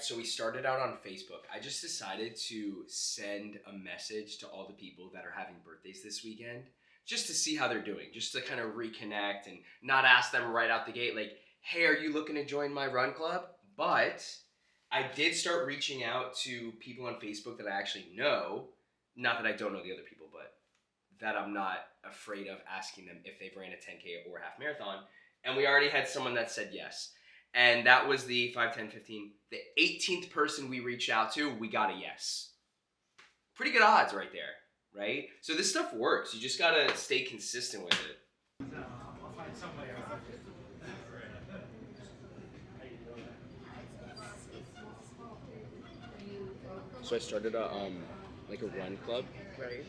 right, so we started out on Facebook. I just decided to send a message to all the people that are having birthdays this weekend just to see how they're doing, just to kind of reconnect and not ask them right out the gate, like, hey, are you looking to join my run club? But I did start reaching out to people on Facebook that I actually know. Not that I don't know the other people, but that I'm not afraid of asking them if they've ran a 10K or half marathon. And we already had someone that said yes. And that was the 5, 10, 15. The 18th person we reached out to, we got a yes. Pretty good odds right there, right? So this stuff works. You just got to stay consistent with it. So I started a run club, Right.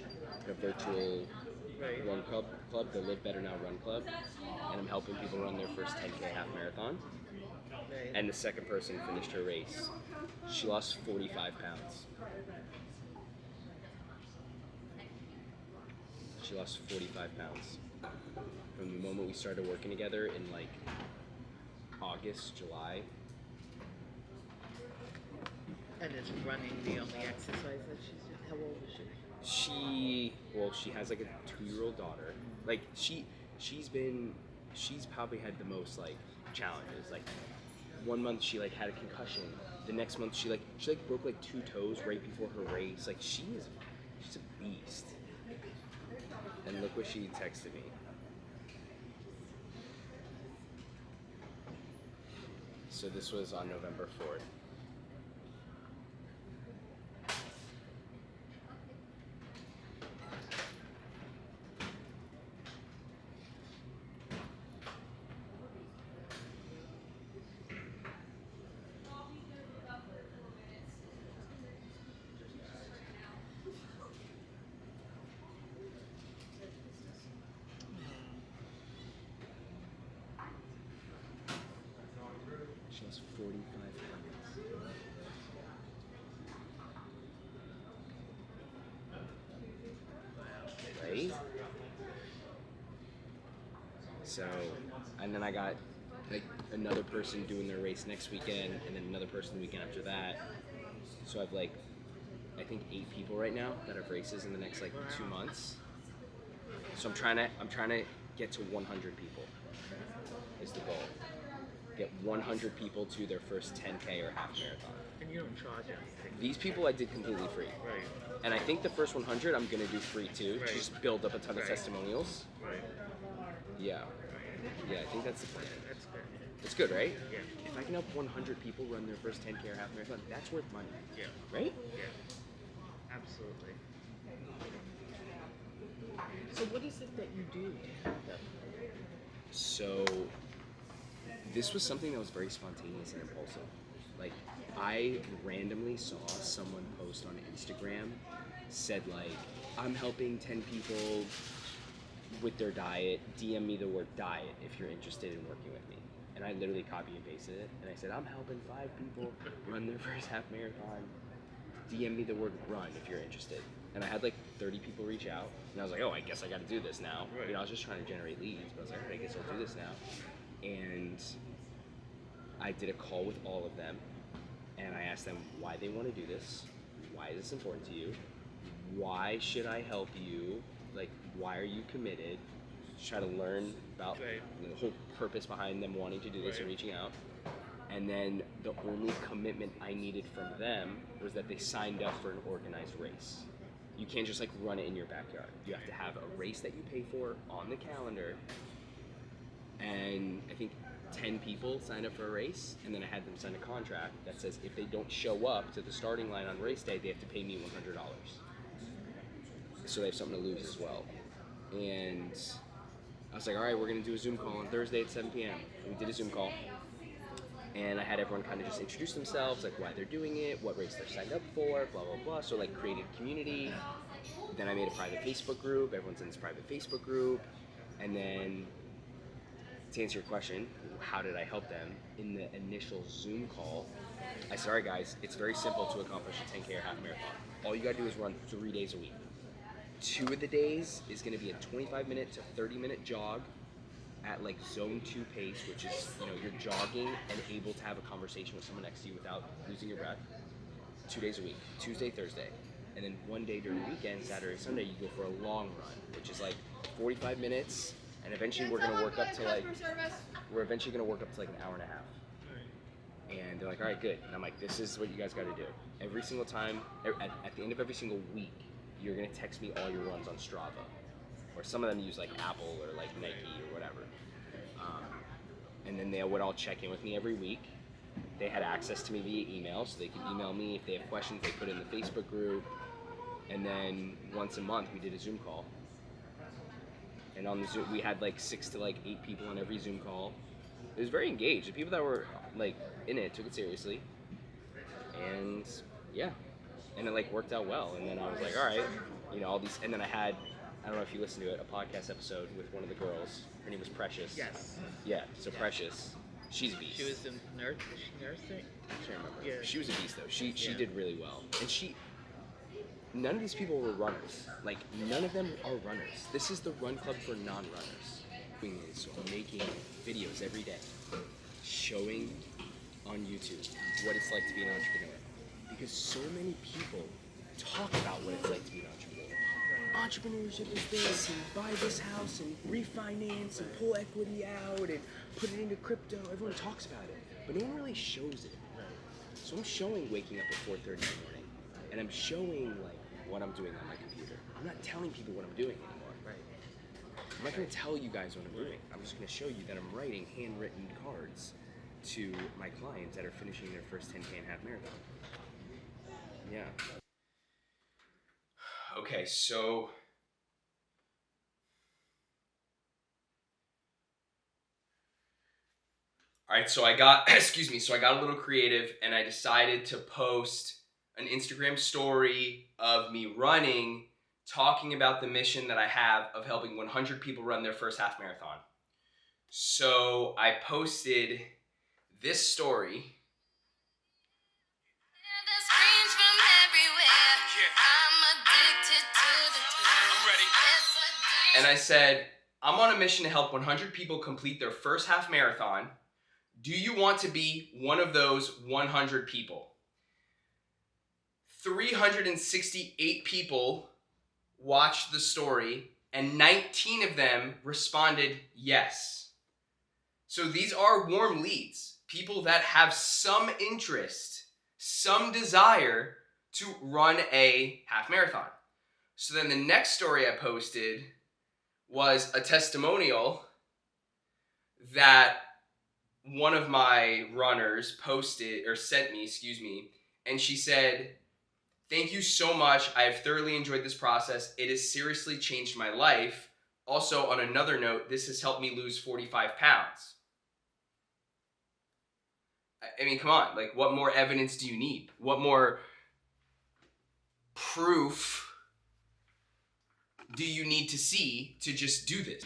a virtual Right. run club, the Live Better Now Run Club, and I'm helping people run their first 10K half marathon. Right. And the second person finished her race. She lost 45 pounds. She lost 45 pounds. From the moment we started working together in like August, July. And is running the only exercise that she's doing? How old is she? She has like a 2-year-old daughter. Like she's probably had the most like challenges. Like 1 month she like had a concussion. The next month she broke like 2 toes right before her race. Like she's a beast. And look what she texted me. So this was on November 4th. She lost 45 pounds. Right? So, and then I got like another person doing their race next weekend, and then another person the weekend after that. So I've like, I think 8 people right now that have races in the next like 2 months. So I'm trying to get to 100 people. Is the goal. Get 100 people to their first 10K or half marathon. And you don't charge anything. These people I did completely free. Right. And I think the first 100 I'm gonna do free too, Right. to just build up a ton of testimonials. Right. Yeah. Yeah, I think that's the plan. That's good. It's good, right? Yeah. If I can help 100 people run their first 10K or half marathon, that's worth money. Yeah. Right? Yeah. Absolutely. So what is it that you do to help them? So this was something that was very spontaneous and impulsive. Like I randomly saw someone post on Instagram, said like, I'm helping 10 people with their diet, DM me the word diet if you're interested in working with me. And I literally copy and pasted it, and I said, I'm helping 5 people run their first half marathon. DM me the word run if you're interested. And I had like 30 people reach out, and I was like, oh, I guess I gotta do this now. Right. You know, I was just trying to generate leads, but I was like, all right, I guess I'll do this now. And I did a call with all of them, and I asked them why they want to do this, why is this important to you, why should I help you, like why are you committed, try to learn about the whole purpose behind them wanting to do this and reaching out. And then the only commitment I needed from them was that they signed up for an organized race. You can't just like run it in your backyard. You have to have a race that you pay for on the calendar. And I think 10 people signed up for a race, and then I had them sign a contract that says if they don't show up to the starting line on race day, they have to pay me $100. So they have something to lose as well. And I was like, all right, we're gonna do a Zoom call on Thursday at 7 p.m. We did a Zoom call, and I had everyone kind of just introduce themselves, like why they're doing it, what race they're signed up for, blah, blah, blah. So like created community. Then I made a private Facebook group. Everyone's in this private Facebook group. And then to answer your question, how did I help them? In the initial Zoom call, I said, all right guys, it's very simple to accomplish a 10K or half marathon. All you gotta do is run 3 days a week. 2 of the days is gonna be a 25-minute to 30-minute jog, at like zone 2 pace, which is, you're jogging and able to have a conversation with someone next to you without losing your breath, 2 days a week, Tuesday, Thursday. And then one day during the weekend, Saturday, Sunday, you go for a long run, which is like 45 minutes. And eventually we're going to work up to like an hour and a half. And they're like, all right, good. And I'm like, this is what you guys got to do. Every single time, at the end of every single week, you're going to text me all your runs on Strava. Or some of them use like Apple or like Nike or whatever. And then they would all check in with me every week. They had access to me via email, so they could email me if they have questions. They put it in the Facebook group. And then once a month, we did a Zoom call. And on the Zoom, we had like 6 to 8 people on every Zoom call. It was very engaged. The people that were like in it took it seriously. And yeah, and it worked out well. And then I was like, all right, all these. And then I don't know if you listened to it, a podcast episode with one of the girls. Her name was Precious. Yes. Yeah, so yeah. Precious, she's a beast. She was in nursing? I can't remember. Yeah. She was a beast though. She did really well. And none of these people were runners. None of them are runners. This is the run club for non-runners. So I'm making videos every day, showing on YouTube what it's like to be an entrepreneur. Because so many people talk about what it's like to be an entrepreneur. Entrepreneurship is this, and buy this house, and refinance, and pull equity out, and put it into crypto. Everyone talks about it, but no one really shows it. So I'm showing waking up at 4:30 in the morning, and I'm showing what I'm doing on my computer. I'm not telling people what I'm doing anymore. Right. I'm not going to tell you guys what I'm doing. I'm just going to show you that I'm writing handwritten cards to my clients that are finishing their first 10K half marathon. Yeah. Okay, so all right, so I got so I got a little creative and I decided to post an Instagram story of me running, talking about the mission that I have of helping 100 people run their first half marathon. So I posted this story. And I said, I'm on a mission to help 100 people complete their first half marathon. Do you want to be one of those 100 people? 368 people watched the story, and 19 of them responded yes. So these are warm leads, people that have some interest, some desire to run a half marathon. So then the next story I posted was a testimonial that one of my runners posted or sent me, and she said, "Thank you so much. I have thoroughly enjoyed this process. It has seriously changed my life. Also, on another note, this has helped me lose 45 pounds. I mean, come on. What more evidence do you need? What more proof do you need to see to just do this?